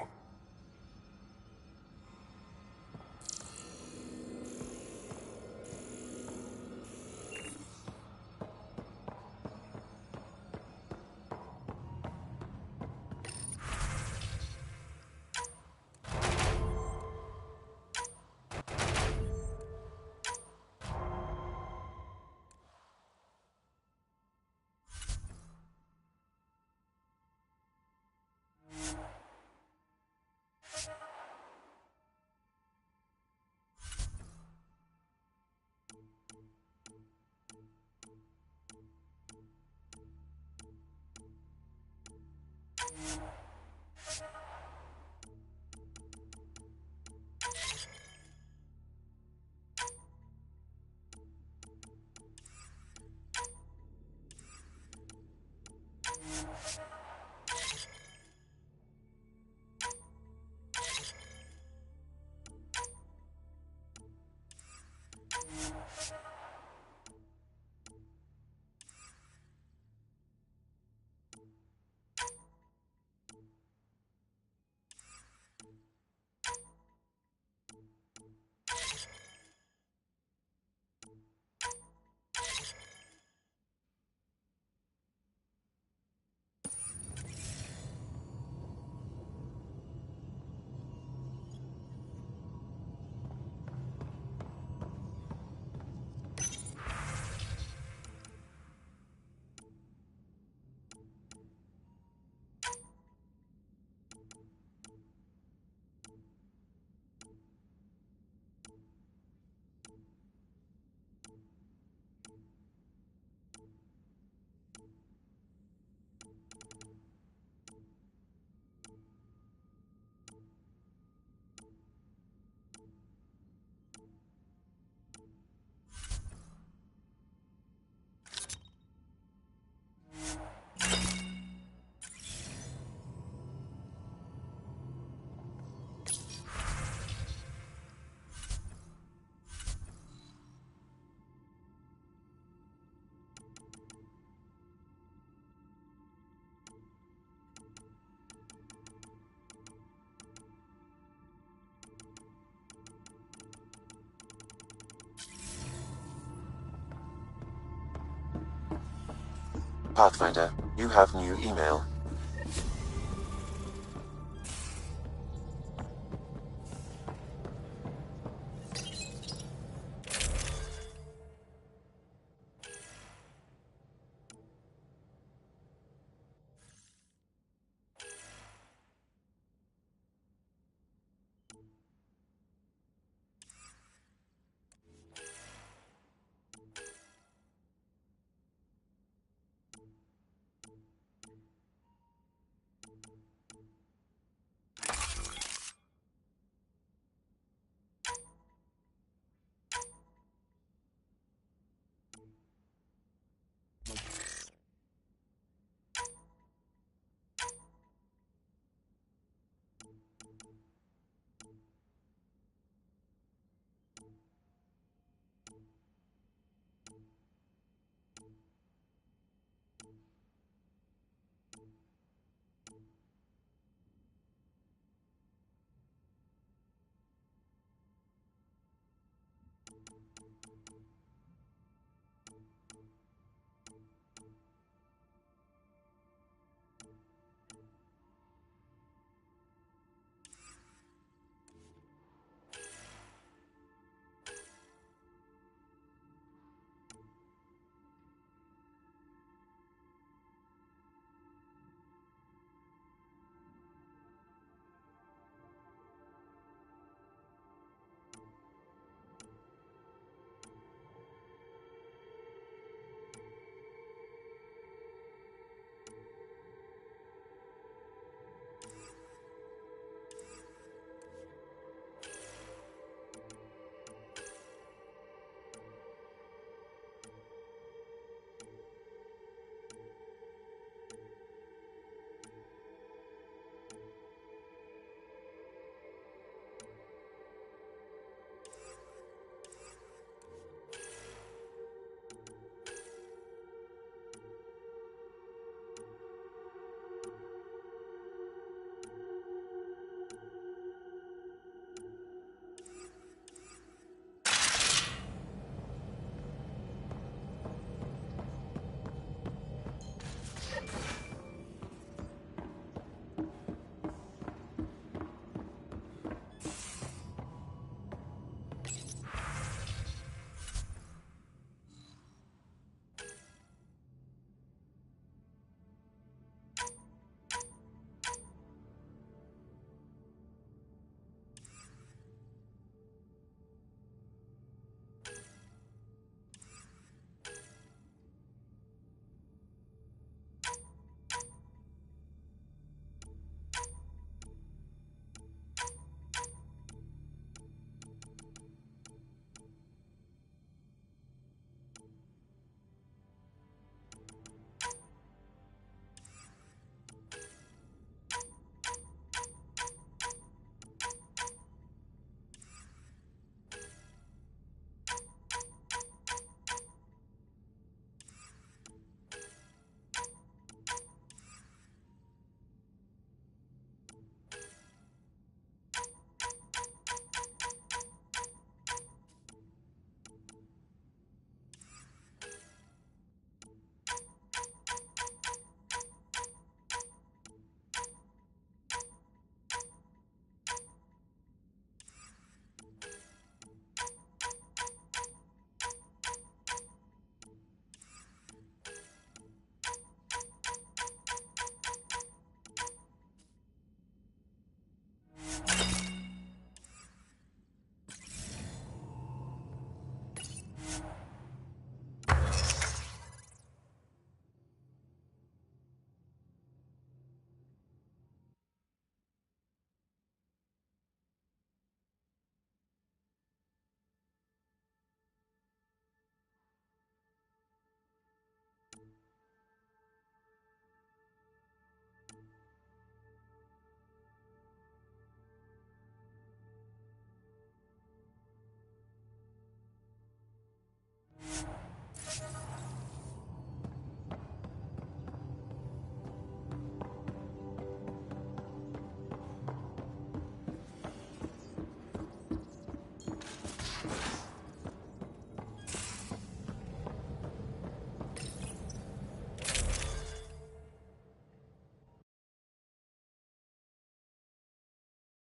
Pathfinder, you have new email.